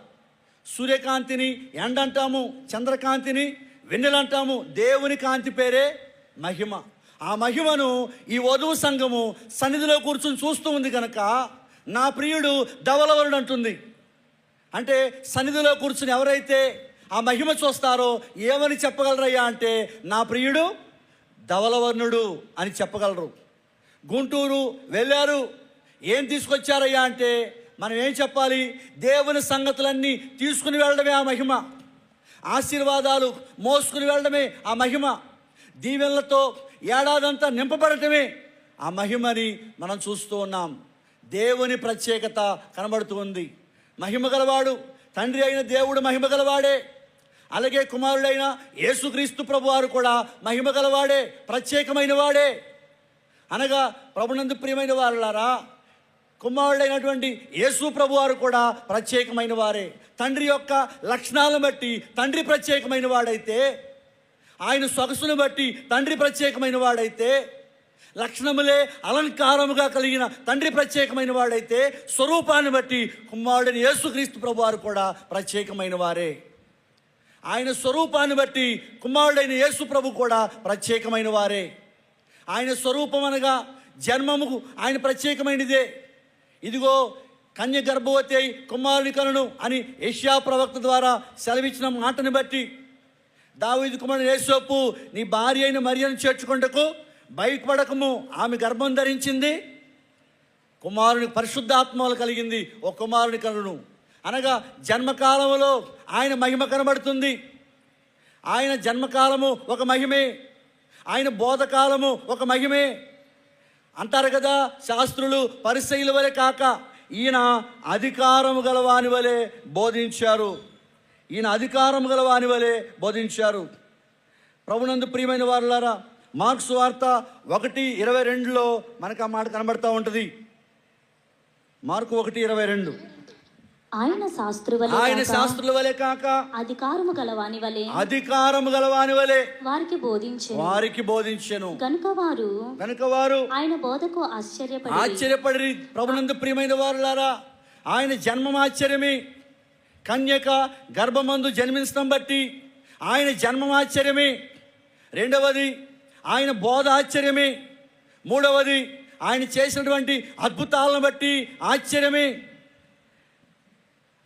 సూర్యకాంతిని ఎండంటాము, చంద్రకాంతిని వెన్నెలంటాము, దేవుని కాంతి పేరే మహిమ. ఆ మహిమను ఈ వధువు సంఘము సన్నిధిలో కూర్చుని చూస్తూ ఉంది కనుక నా ప్రియుడు ధవలవరుడు అంటుంది. అంటే సన్నిధిలో కూర్చుని ఎవరైతే ఆ మహిమ చూస్తారో ఏమని చెప్పగలరయ్యా అంటే, నా ప్రియుడు ధవలవర్ణుడు అని చెప్పగలరు. గుంటూరు వెళ్ళారు, ఏం తీసుకొచ్చారయ్యా అంటే మనం ఏం చెప్పాలి? దేవుని సంగతులన్నీ తీసుకుని వెళ్ళడమే ఆ మహిమ. ఆశీర్వాదాలు మోసుకుని వెళ్ళడమే ఆ మహిమ. దీవెనలతో ఏడాదంతా నింపబడటమే ఆ మహిమని మనం చూస్తూ ఉన్నాం. దేవుని ప్రత్యేకత కనబడుతూ ఉంది. మహిమ గలవాడు తండ్రి అయిన దేవుడు మహిమ గలవాడే. అలాగే కుమారుడైన యేసుక్రీస్తు ప్రభు వారు కూడా మహిమ గలవాడే, ప్రత్యేకమైన వాడే. అనగా ప్రభునందు ప్రియమైన వారులారా, కుమారుడైనటువంటి యేసు ప్రభు వారు కూడా ప్రత్యేకమైన వారే. తండ్రి యొక్క లక్షణాలను బట్టి తండ్రి ప్రత్యేకమైన వాడైతే, ఆయన సొగసును బట్టి తండ్రి ప్రత్యేకమైన వాడైతే, లక్షణములే అలంకారముగా కలిగిన తండ్రి ప్రత్యేకమైన వాడైతే, స్వరూపాన్ని బట్టి కుమారుడైన యేసుక్రీస్తు ప్రభు వారు కూడా ప్రత్యేకమైన వారే. ఆయన స్వరూపాన్ని బట్టి కుమారుడైన యేసు ప్రభు కూడా ప్రత్యేకమైన వారే. ఆయన స్వరూపం అనగా జన్మముకు ఆయన ప్రత్యేకమైనదే. ఇదిగో కన్య గర్భవతి అయి కుమారుని కనును అని యెషయా ప్రవక్త ద్వారా సెలవిచ్చిన మాటని బట్టి, దావీదు కుమారుడు యేసోపు నీ భార్య అయిన మరియను చేర్చుకొనుటకు బయటపడకము, ఆమె గర్భం ధరించింది, కుమారుని పరిశుద్ధాత్మలు కలిగింది, ఒక కుమారుని కనును అనగా జన్మకాలములో ఆయన మహిమ కనబడుతుంది. ఆయన జన్మకాలము ఒక మహిమే, ఆయన బోధకాలము ఒక మహిమే. అంటారు కదా శాస్త్రులు పరిసయ్యుల వలె కాక ఈయన అధికారము గలవాని వలె బోధించారు. ఈయన అధికారము గలవాని వలె బోధించారు. ప్రభునందు ప్రియమైన వారులారా, మార్క్స్ వార్త 1:22 మనకు ఆ మాట కనబడుతూ ఉంటుంది. మార్కు 1:22 ఆయన శాస్త్రుల వలె కాక అధికారము గలవాని వలె వారికి బోధించెను. కనుక వారు ఆయన బోధకు ఆశ్చర్యపడి. ప్రభునందు ప్రియమైన వారులారా, ఆయన జన్మం ఆశ్చర్యమే. కన్యక గర్భమందు జన్మించడం బట్టి ఆయన జన్మం ఆశ్చర్యమే. రెండవది ఆయన బోధ ఆశ్చర్యమే. మూడవది ఆయన చేసినటువంటి అద్భుతాలను బట్టి ఆశ్చర్యమే.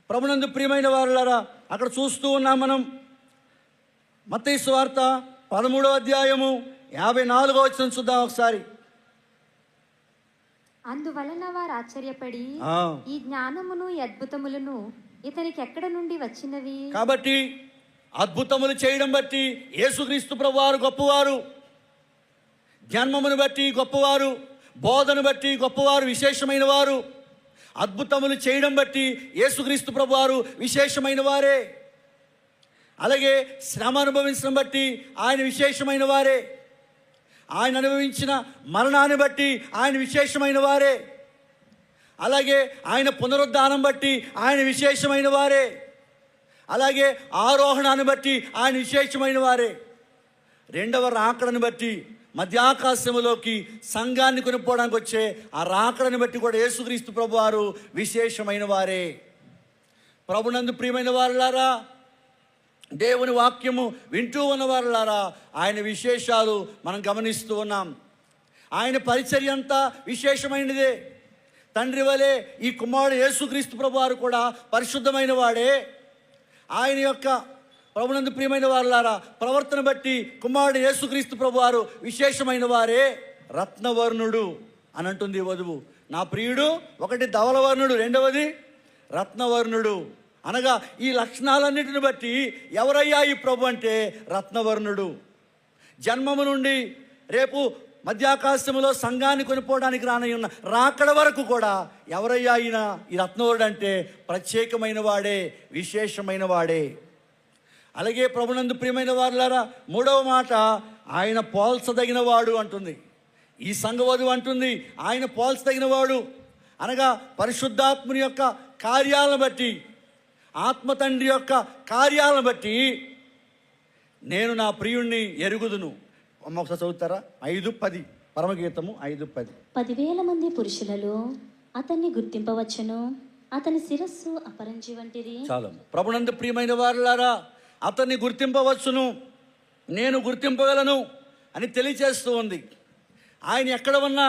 ప్రభునందు ప్రియమైన వారులారా, అక్కడ చూస్తూ ఉన్నాం మనం. మత్తయి సువార్త 13వ అధ్యాయము 54వ వచనం చూద్దాం ఒకసారి. అందువలన వారు ఆశ్చర్యపడి ఈ జ్ఞానమును ఈ అద్భుతములను ఇతనికి ఎక్కడ నుండి వచ్చినవి? కాబట్టి అద్భుతములు చేయడం బట్టి యేసుక్రీస్తు ప్రభువారు గొప్పవారు, జన్మమును బట్టి గొప్పవారు, బోధను బట్టి గొప్పవారు, విశేషమైన వారు. అద్భుతములు చేయడం బట్టి యేసుక్రీస్తు ప్రభువారు విశేషమైన వారే. అలాగే శ్రమ అనుభవించడం బట్టి ఆయన విశేషమైన వారే. ఆయన అనుభవించిన మరణాన్ని బట్టి ఆయన విశేషమైన వారే. అలాగే ఆయన పునరుద్ధానం బట్టి ఆయన విశేషమైన వారే. అలాగే ఆరోహణాన్ని బట్టి ఆయన విశేషమైన వారే. రెండవ రాకడను బట్టి మధ్యాకాశములోకి సంఘాన్ని కొనుక్కోవడానికి వచ్చే ఆ రాకడని బట్టి కూడా యేసుక్రీస్తు ప్రభువారు విశేషమైన వారే. ప్రభునందు ప్రియమైన వారులారా, దేవుని వాక్యము వింటూ ఉన్నవారులారా, ఆయన విశేషాలు మనం గమనిస్తూ ఉన్నాం. ఆయన పరిచర్య అంతా విశేషమైనదే. తండ్రి వలె ఈ కుమారుడు యేసుక్రీస్తు ప్రభువారు కూడా పరిశుద్ధమైన వాడే. ఆయన యొక్క ప్రభునందు ప్రియమైన వారులారా, ప్రవర్తన బట్టి కుమారుడు యేసుక్రీస్తు ప్రభువారు విశేషమైన వారే. రత్నవర్ణుడు అని అంటుంది వధువు. నా ప్రియుడు ఒకటి ధవలవర్ణుడు, రెండవది రత్నవర్ణుడు. అనగా ఈ లక్షణాలన్నిటిని బట్టి ఎవరయ్యా ఈ ప్రభు అంటే రత్నవర్ణుడు. జన్మము నుండి రేపు మధ్యాకాశములో సంఘాన్ని కొనుక్కోవడానికి రానయ్యున్న రాకడ వరకు కూడా ఎవరయ్యా ఈయన ఈ రత్నవర్ణుడు అంటే ప్రత్యేకమైన వాడే, విశేషమైన వాడే. అలాగే ప్రభునందు ప్రియమైన వారులారా, మూడవ మాట ఆయన పోల్చదగిన వాడు అంటుంది. ఈ సంఘవధువు అంటుంది ఆయన పోల్చదగిన వాడు. అనగా పరిశుద్ధాత్ముని యొక్క కార్యాలను బట్టి, ఆత్మ తండ్రి యొక్క కార్యాలను బట్టి నేను నా ప్రియుణ్ణి ఎరుగుదును. ఒకసారి చదువుతారా? 5:10 పరమగీతము 5:10. 10,000 మంది పురుషులలో అతన్ని గుర్తింపవచ్చును, అతని శిరస్సు అపరంజి వంటిది. చాలు. ప్రభునందు ప్రియమైన వారులారా, అతన్ని గుర్తింపవచ్చును, నేను గుర్తింపగలను అని తెలియచేస్తూ ఉంది. ఆయన ఎక్కడ ఉన్నా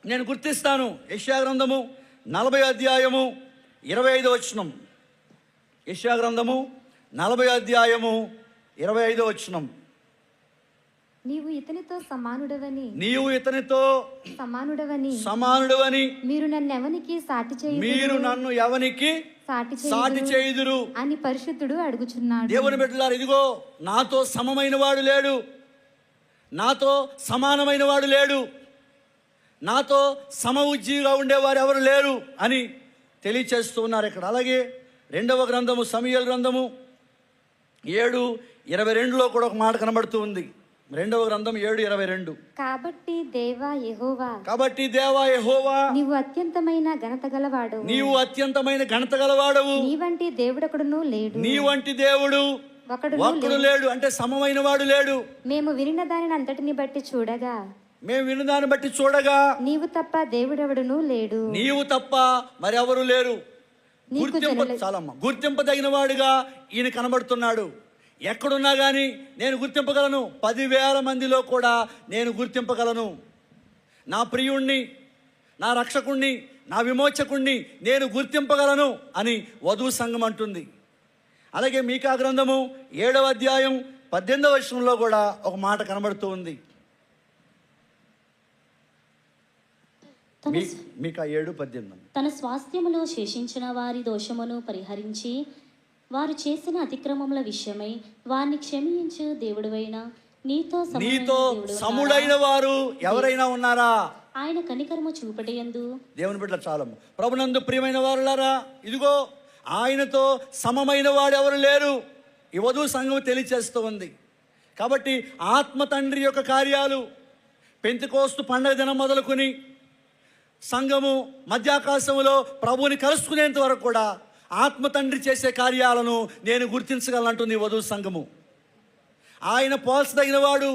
నేను గుర్తిస్తాను. యెషయా గ్రంథము 40 అధ్యాయము 25 వచనం. యెషయా గ్రంథము 40 అధ్యాయము 25 వచనం. నీవు ఇతనితో సమానుడవని, నీవు ఇతనితో సమానుడవని మీరు నన్ను ఎవనికి సాటి చేయుదురు? మీరు నన్ను ఎవనికి సాటి చేయుదురు అని పరిశుద్ధుడు అడుగుచున్నాడు. దేవుని బిడ్డలారా, ఇదిగో నాతో సమమైన వాడు లేడు, నాతో సమానమైన వాడు లేడు, నాతో సమ ఉజ్జీగా ఉండేవారు ఎవరు లేరు అని తెలియచేస్తూ ఉన్నారు ఇక్కడ. అలాగే రెండవ గ్రంథము సమూయేలు గ్రంథము 7:22లో కూడా ఒక మాట కనబడుతూ ఉంది. రెండవ గ్రంథం 7:22. కాబట్టి దేవా యెహోవా నీవు అత్యంతమైన ఘనత గలవాడు, నీవు అత్యంతమైన ఘనత గలవాడవు, నీ వంటి దేవుడొకడును లేడు, నీ వంటి దేవుడు ఒక్కడు లేడు. అంటే సమమైన వాడు లేడు. మేము వినిన దానిని అంతటిని బట్టి చూడగా, మేము విన్నదాన్ని బట్టి చూడగా నీవు తప్ప దేవుడెవడును లేడు, నీవు తప్ప మరెవరు లేరు. గుర్తింపదగిన వాడుగా ఈయన కనబడుతున్నాడు. ఎక్కడున్నా కానీ నేను గుర్తింపగలను. 10,000 మందిలో కూడా నేను గుర్తింపగలను. నా ప్రియుణ్ణి, నా రక్షకుణ్ణి, నా విమోచకుణ్ణి నేను గుర్తింపగలను అని వధువు సంఘం అంటుంది. అలాగే మీకా గ్రంథము 7వ అధ్యాయం 18వ వచనంలో కూడా ఒక మాట కనబడుతూ ఉంది. మీకా 7:18. తన స్వాస్థ్యములో శేషించిన వారి దోషమును పరిహరించి వారు చేసిన అతిక్రమముల విషయమై వారిని క్షమించు దేవుడువైన నీతో సముడైన వారు ఎవరైనా ఉన్నారా? ఆయన కనికరము చూపటయందు. దేవుని బిడ్డల చాలము. ప్రభునందు ప్రియమైన వారులారా, ఇదిగో ఆయనతో సమమైన వాడు ఎవరు లేరు. ఈ వధువు సంఘం తెలియచేస్తూ ఉంది. కాబట్టి ఆత్మ తండ్రి యొక్క కార్యాలు పెంతెకోస్తు పండగ దినం మొదలుకొని సంఘము మధ్యాకాశములో ప్రభువుని కలుసుకునేంత వరకు కూడా ఆత్మ తండ్రి చేసే కార్యాలను నేను గుర్తించగలంటుంది వధువు సంఘము. ఆయన పోల్చదగిన వాడు.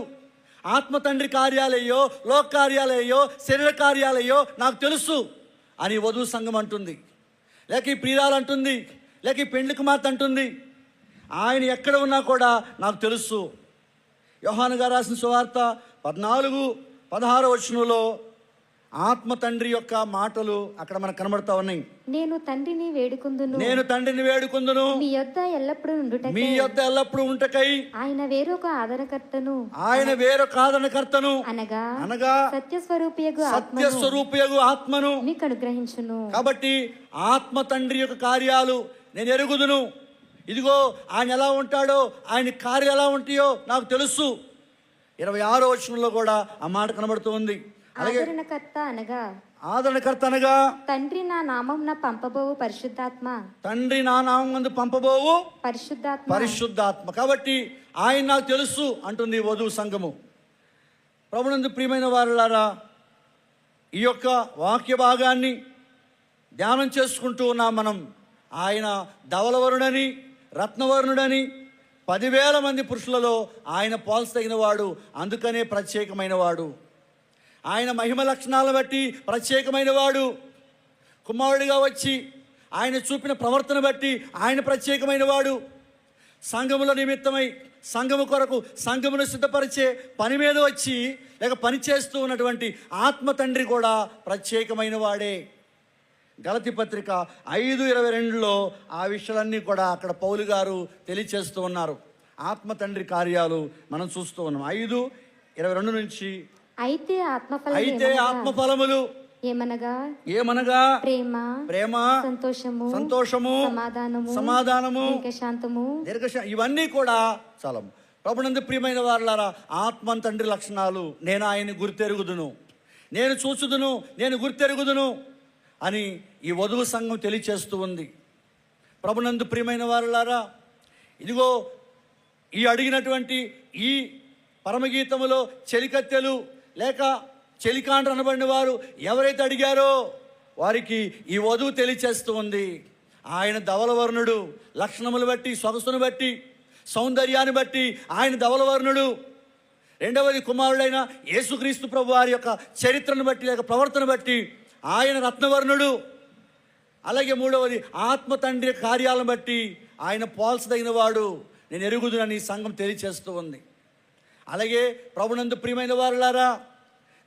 ఆత్మ తండ్రి కార్యాలయ్యో, లోక కార్యాలయ్యో, శరీర కార్యాలయ్యో నాకు తెలుసు అని వధువు సంఘం అంటుంది. లేక ఈ ప్రియురాలు అంటుంది, లేక ఈ పెండ్లి కుమార్తె అంటుంది, ఆయన ఎక్కడ ఉన్నా కూడా నాకు తెలుసు. యోహాను గారు రాసిన సువార్త 14:16 వచనంలో ఆత్మ తండ్రి యొక్క మాటలు అక్కడ మనకు కనబడతా ఉన్నాయి. నేను తండ్రిని వేడుకుందును, మీ యొద్ద ఎల్లప్పుడూ ఉంటకై ఆయన వేరొక ఆదరణకర్తను అనగా సత్యస్వరూపియగు ఆత్మను మీకు అనుగ్రహించును. కాబట్టి ఆత్మ తండ్రి యొక్క కార్యాలు నేను ఎరుగుదును. ఇదిగో ఆయన ఎలా ఉంటాడో, ఆయన కార్యం ఎలా ఉంటాయో నాకు తెలుసు. 26వ వచనంలో కూడా ఆ మాట కనబడుతూ ఉంది. అలాగే ఆదరణకర్త అనగా ఆదరణకర్త అనగా తండ్రి నా నామమున పంపబోవు పరిశుద్ధాత్మ. తండ్రి నా నామమందు పంపబోవు పరిశుద్ధాత్మ. పరిశుద్ధాత్మ. కాబట్టి ఆయన నాకు తెలుసు అంటుంది ఈ వధువు సంఘము. ప్రభునందు ప్రియమైన వారులారా, ఈ యొక్క వాక్య భాగాన్ని ధ్యానం చేసుకుంటూ ఉన్నాం మనం. ఆయన ధవలవరుడని, రత్నవరుణుడని 10,000 మంది పురుషులలో ఆయన పోల్చదగిన వాడు, అందుకనే ప్రత్యేకమైన వాడు. ఆయన మహిమ లక్షణాలను బట్టి ప్రత్యేకమైన వాడు. కుమారుడిగా వచ్చి ఆయన చూపిన ప్రవర్తన బట్టి ఆయన ప్రత్యేకమైన వాడు. సంఘముల నిమిత్తమై, సంఘము కొరకు, సంఘమును సిద్ధపరిచే పని మీద వచ్చి లేక పని చేస్తూ ఉన్నటువంటి ఆత్మ తండ్రి కూడా ప్రత్యేకమైన వాడే. గలతీ పత్రిక 5:22లో ఆ విషయాలన్నీ కూడా అక్కడ పౌలు గారు తెలియచేస్తూ ఉన్నారు. ఆత్మ తండ్రి కార్యాలు మనం చూస్తూ ఉన్నాం. 5:22 నుంచి అయితే ఆత్మఫలములు ఏమనగా ప్రేమ, ప్రేమ, సంతోషము, సమాధానము, దీర్ఘశాంతము, ఇవన్నీ కూడా చాలా. ప్రభునందు ప్రియమైన వారులారా, ఆత్మ తండ్రి లక్షణాలు నేను ఆయన్ని గుర్తెరుగుదును, నేను చూచుదును, నేను గుర్తెరుగుదును అని ఈ వధువు సంఘం తెలియచేస్తూ ఉంది. ప్రభునందు ప్రియమైన వారులారా, ఇదిగో ఈ అడిగినటువంటి ఈ పరమగీతములో చెలికత్తెలు లేక చెలికాండ్రు అనబడిన వారు ఎవరైతే అడిగారో వారికి ఈ వధువు తెలియచేస్తూ ఉంది. ఆయన ధవలవర్ణుడు, లక్షణములు బట్టి, సొగసును బట్టి, సౌందర్యాన్ని బట్టి ఆయన ధవలవర్ణుడు. రెండవది కుమారుడైన యేసుక్రీస్తు ప్రభు వారి యొక్క చరిత్రను బట్టి లేక ప్రవర్తన బట్టి ఆయన రత్నవర్ణుడు. అలాగే మూడవది ఆత్మ తండ్రి కార్యాలను బట్టి ఆయన పోల్చదగిన వాడు, నేను ఎరుగుదునని సంఘం తెలియచేస్తూ ఉంది. అలాగే ప్రభునందు ప్రియమైన వారులారా,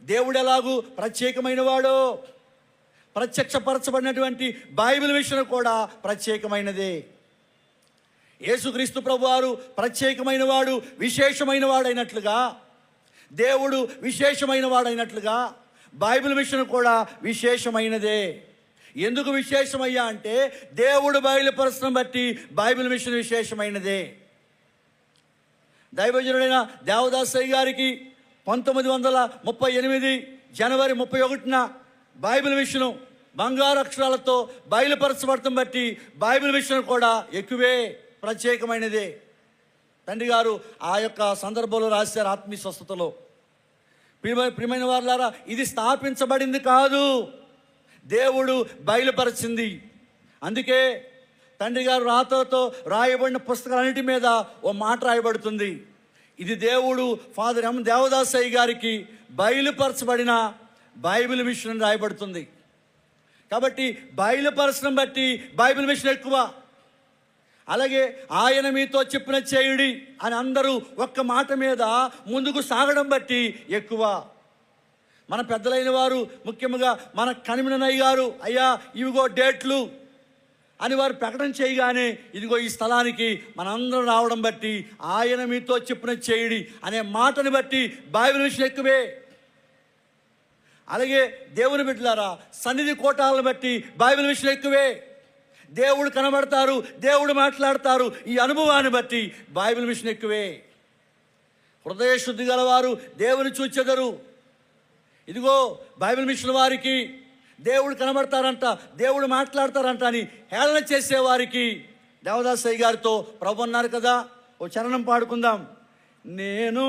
దేవుడు ఎలాగూ ప్రత్యేకమైన వాడో ప్రత్యక్షపరచబడినటువంటి బైబిల్ విషయం కూడా ప్రత్యేకమైనదే. యేసుక్రీస్తు ప్రభు వారు ప్రత్యేకమైన వాడు, విశేషమైన వాడైనట్లుగా, దేవుడు విశేషమైన వాడైనట్లుగా బైబిల్ విషయం కూడా విశేషమైనదే. ఎందుకు విశేషమయ్యా అంటే దేవుడు బయలుపరచడం బట్టి బైబిల్ మిషన్ విశేషమైనదే. దైవజనుడైన దేవదాసయ్య గారికి 1938 జనవరి 31న బైబిల్ మిషను బంగారు అక్షరాలతో బయలుపరచబడటం బట్టి బైబిల్ మిషన్ కూడా ఎక్కువే, ప్రత్యేకమైనదే. తండ్రి గారు ఆ యొక్క సందర్భంలో రాశారు ఆత్మీయ స్వస్థతలో. ప్రియమైన వారులారా, ఇది స్థాపించబడింది కాదు, దేవుడు బయలుపరిచింది. అందుకే తండ్రి గారు రాతతో రాయబడిన పుస్తకాలన్నిటి మీద ఓ మాట రాయబడుతుంది. ఇది దేవుడు ఫాదర్ ఎం దేవదాసయ్య గారికి బయలుపరచబడిన బైబిల్ మిషన్ రాయబడుతుంది. కాబట్టి బయలుపరచడం బట్టి బైబిల్ మిషన్ ఎక్కువ. అలాగే ఆయన మీతో చెప్పిన చేయుడి అని అందరూ ఒక్క మాట మీద ముందుకు సాగడం బట్టి ఎక్కువ. మన పెద్దలైన వారు, ముఖ్యంగా మన కనిమినయ్య గారు, అయ్యా ఇవిగో డేట్లు అని వారు ప్రకటన చేయగానే ఇదిగో ఈ స్థలానికి మనందరం రావడం బట్టి ఆయన మీతో చెప్పిన చేయుడి అనే మాటని బట్టి బైబిల్ విషయం ఎక్కువే. అలాగే దేవుని బిడ్డలారా, సన్నిధి కోటాలను బట్టి బైబిల్ విషయం ఎక్కువే. దేవుడు కనబడతారు, దేవుడు మాట్లాడతారు, ఈ అనుభవాన్ని బట్టి బైబిల్ విషయం ఎక్కువే. హృదయ శుద్ధి గలవారు దేవుని చూచెదరు. ఇదిగో బైబిల్ మిషన్ వారికి దేవుడు కనబడతారంట, దేవుడు మాట్లాడతారంట అని హేళన చేసేవారికి దేవదాసయ్య గారితో ప్రభు అన్నారు కదా, ఓ చరణం పాడుకుందాం. నేను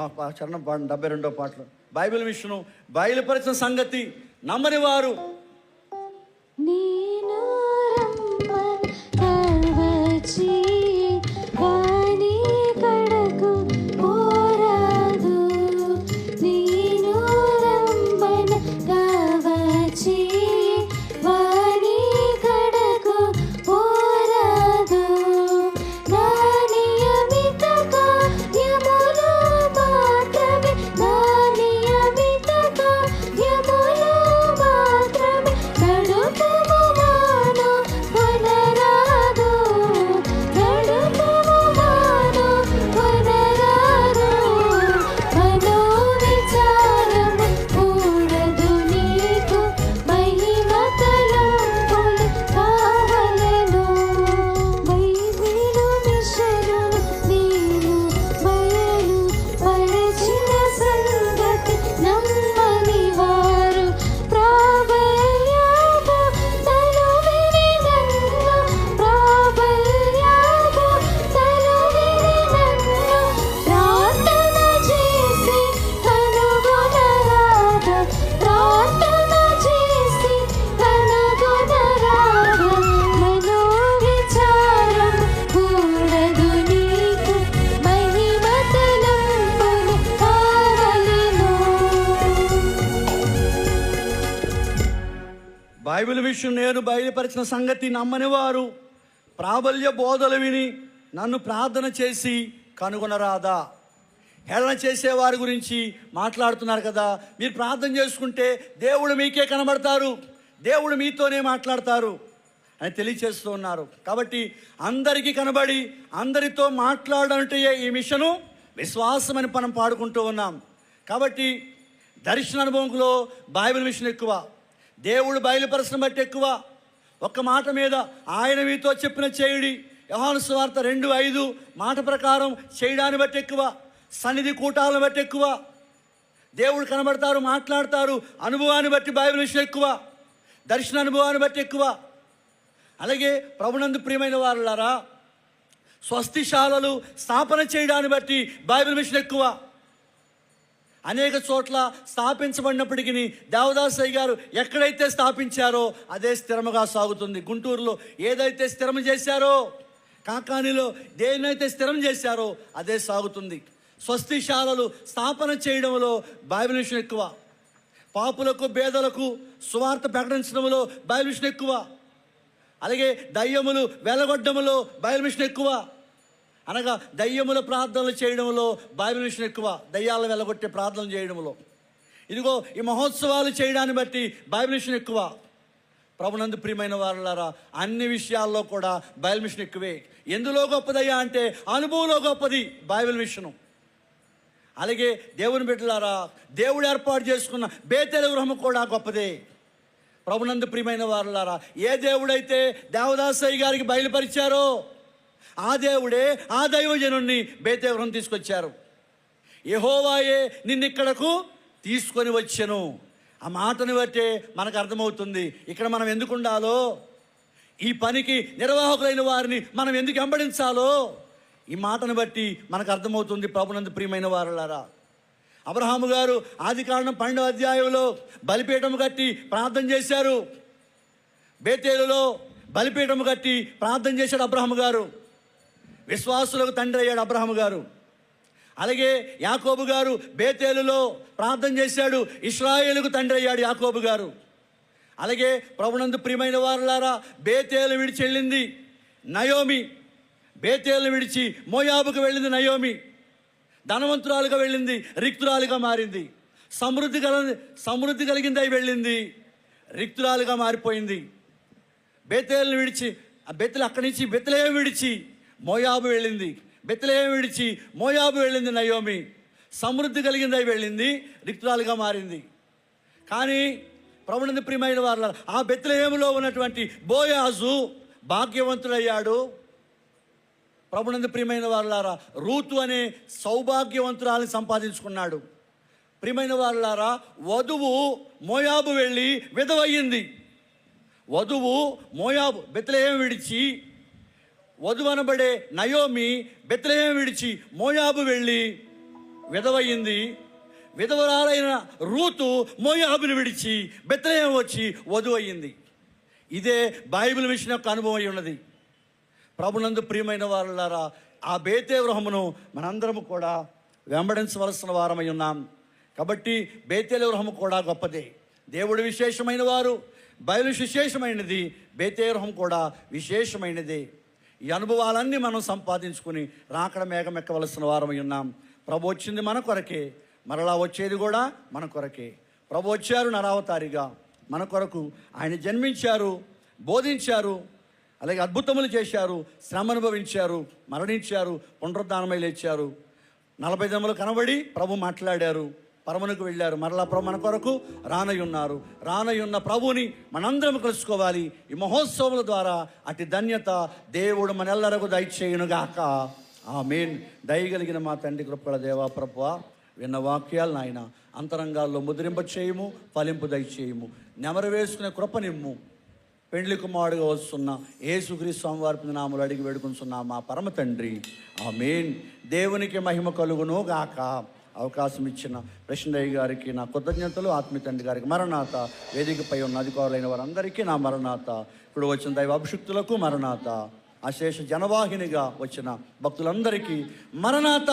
ఆ చరణం పాడు, 72వ పాటలో బైబిల్ మిషను బయలుపరిచిన సంగతి నమ్మని వారు. మాత్రమే బైబిల్ విషయం నేను బయలుపరిచిన సంగతి నమ్మని వారు ప్రాబల్య బోధలు విని నన్ను ప్రార్థన చేసి కనుగొనరాదా? హేళన చేసేవారి గురించి మాట్లాడుతున్నారు కదా. మీరు ప్రార్థన చేసుకుంటే దేవుడు మీకే కనబడతారు, దేవుడు మీతోనే మాట్లాడతారు అని తెలియచేస్తూ ఉన్నారు. కాబట్టి అందరికీ కనబడి అందరితో మాట్లాడాలంటే ఈ మిషను విశ్వాసం అని మనం పాడుకుంటూ ఉన్నాం. కాబట్టి దర్శన అనుభవంలో బైబిల్ మిషన్ ఎక్కువ, దేవుడు బయలుపరచడం బట్టి ఎక్కువ. ఒక్క మాట మీద ఆయన మీతో చెప్పిన చేయుడి, యోహాను సువార్త 2:5 మాట ప్రకారం చేయడాన్ని బట్టి ఎక్కువ, సన్నిధి కూటాలను బట్టి ఎక్కువ, దేవుడు కనబడతారు, మాట్లాడతారు, అనుభవాన్ని బట్టి బైబిల్ విషయం ఎక్కువ, దర్శన అనుభవాన్ని బట్టి ఎక్కువ. అలాగే ప్రభునందు ప్రియమైన వారులారా, స్వస్తిశాలలు స్థాపన చేయడాన్ని బట్టి బైబిల్ మిషన్ ఎక్కువ. అనేక చోట్ల స్థాపించబడినప్పటికీ దేవదాసయ్య గారు ఎక్కడైతే స్థాపించారో అదే స్థిరముగా సాగుతుంది. గుంటూరులో ఏదైతే స్థిరం చేశారో, కాకానిలో దేన్నైతే స్థిరం చేశారో అదే సాగుతుంది. స్వస్తిశాలలు స్థాపన చేయడంలో బైబిల్ మిషన్ ఎక్కువ. పాపులకు పేదలకు సువార్త ప్రకటించడంలో బైబిల్ మిషన్ ఎక్కువ. అలాగే దయ్యములు వెలగొట్టడంలో బైబిల్ మిషన్ ఎక్కువ. అనగా దయ్యముల ప్రార్థనలు చేయడంలో బైబిల్ మిషన్ ఎక్కువ, దయ్యాలు వెళ్ళగొట్టే ప్రార్థనలు చేయడంలో. ఇదిగో ఈ మహోత్సవాలు చేయడాన్ని బట్టి బైబిల్ మిషన్ ఎక్కువ. ప్రభునందు ప్రియమైన వారులారా, అన్ని విషయాల్లో కూడా బైబిల్ మిషన్ ఎక్కువే. ఎందులో గొప్పదయ్యా అంటే అనుభవంలో గొప్పది బైబిల్ మిషను. అలాగే దేవుని బిడ్డలారా, దేవుడు ఏర్పాటు చేసుకున్న బేతేలు గృహము కూడా గొప్పదే. ప్రభునందు ప్రియమైన వారులారా, ఏ దేవుడైతే దేవదాసయ్య గారికి బయలుపరిచారో ఆ దేవుడే ఆ దైవజనుణ్ణి బేతేలు గృహం తీసుకొచ్చారు. యెహోవాయే నిన్నిక్కడకు తీసుకొని వచ్చెను. ఆ మాటను బట్టే మనకు అర్థమవుతుంది ఇక్కడ మనం ఎందుకు ఉండాలో, ఈ పనికి నిర్వాహకులైన వారిని మనం ఎందుకు వెంబడించాలో ఈ మాటను బట్టి మనకు అర్థమవుతుంది. ప్రభునందు ప్రియమైన వారులారా, అబ్రహాము గారు ఆదికాండం 12వ అధ్యాయంలో బలిపీఠం కట్టి ప్రార్థన చేశారు. బేతేలులో బలిపీఠం కట్టి ప్రార్థన చేశాడు అబ్రహాము గారు. విశ్వాసులకు తండ్రి అయ్యాడు అబ్రహాము గారు. అలాగే యాకోబు గారు బేతేలులో ప్రార్థన చేశాడు, ఇశ్రాయేలుకు తండ్రి అయ్యాడు యాకోబు గారు. అలాగే ప్రభునందు ప్రియమైన వారులారా, బేతేలు విడిచి వెళ్ళింది నయోమి. బేతేలు విడిచి మోయాబుకు వెళ్ళింది నయోమి. ధనవంతురాలుగా వెళ్ళింది, రిక్తురాలుగా మారింది. సమృద్ధి కలిగింది అయి వెళ్ళింది, రిక్తురాలుగా మారిపోయింది. బేతేలును విడిచి అక్కడి నుంచి బెత్లెహేము విడిచి మోయాబు వెళ్ళింది. బెత్లెహేము విడిచి మోయాబు వెళ్ళింది నయోమి. సమృద్ధి కలిగింది అయి వెళ్ళింది, రిక్తురాలుగా మారింది. కానీ ప్రభునందు ప్రియమైన వారు, ఆ బెత్లెహేములో ఉన్నటువంటి బోయాజు భాగ్యవంతుడయ్యాడు. ప్రభునందు ప్రియమైన వారులారా, రూతు అనే సౌభాగ్యవంతురాలను సంపాదించుకున్నాడు. ప్రియమైన వారులారా, వధువు మోయాబు వెళ్ళి విధవయ్యింది. వధువు మోయాబు బెత్లెహేము విడిచి, వధువు అనబడే నయోమి బెత్లెహేము విడిచి మోయాబు వెళ్ళి విధవయ్యింది. విధవరాలైన రూతు మోయాబుని విడిచి బెత్లెహేము వచ్చి వధువు అయ్యింది. ఇదే బైబిల్ మిషన్ యొక్క అనుభవం అయి ఉన్నది. ప్రభునందు ప్రియమైన వారులారా, ఆ బేతేలు గృహమును మనందరము కూడా వెంబడించవలసిన వారమై ఉన్నాం. కాబట్టి బేతేలు గృహము కూడా గొప్పదే. దేవుడు విశేషమైన వారు, బైబిల్ విశేషమైనది, బేతేలు గృహం కూడా విశేషమైనది. ఈ అనుభవాలన్నీ మనం సంపాదించుకుని రాకడ మేఘం ఎక్కవలసిన వారమై ఉన్నాం. ప్రభు వచ్చింది మన కొరకే, మరలా వచ్చేది కూడా మన కొరకే. ప్రభు వచ్చారు నరావతారిగా మన కొరకు. ఆయన జన్మించారు, బోధించారు, అలాగే అద్భుతములు చేశారు, శ్రమ అనుభవించారు, మరణించారు, పునరుద్ధానమై లేచారు. 40 దినములు కనబడి ప్రభు మాట్లాడారు, పరమునకు వెళ్ళారు. మరలా ప్రభు మన కొరకు రానయ్యున్నారు. రానయ్యున్న ప్రభుని మనందరం కలుసుకోవాలి. ఈ మహోత్సవముల ద్వారా అతి ధన్యత దేవుడు మనెల్లరకు దయచేయునుగాక. ఆమేన్. దయగలిగిన మా తండ్రి కృపగల దేవా ప్రభువా, విన్న వాక్యాలు నాయన అంతరంగాల్లో ముద్రింప చేయము, ఫలింపు దయచేయము, నెమరు వేసుకునే కృపనిమ్ము. పెండ్లి కుమారుడుగా వస్తున్న యేసుక్రీస్తు స్వామివారి నామములో అడిగి వేడుకుంటున్నా మా పరమ తండ్రి. ఆమేన్. దేవునికి మహిమ కలుగును గాక. అవకాశం ఇచ్చిన ప్రశ్నయ్య గారికి నా కృతజ్ఞతలు, ఆత్మీయ తండ్రి గారికి మరణాత, వేదికపై ఉన్న అధికారులైన వారందరికీ నా మరణాత, ఇప్పుడు వచ్చిన దైవ అభిషిక్తులకు మరణాత, అశేష జనవాహినిగా వచ్చిన భక్తులందరికీ మరణాత.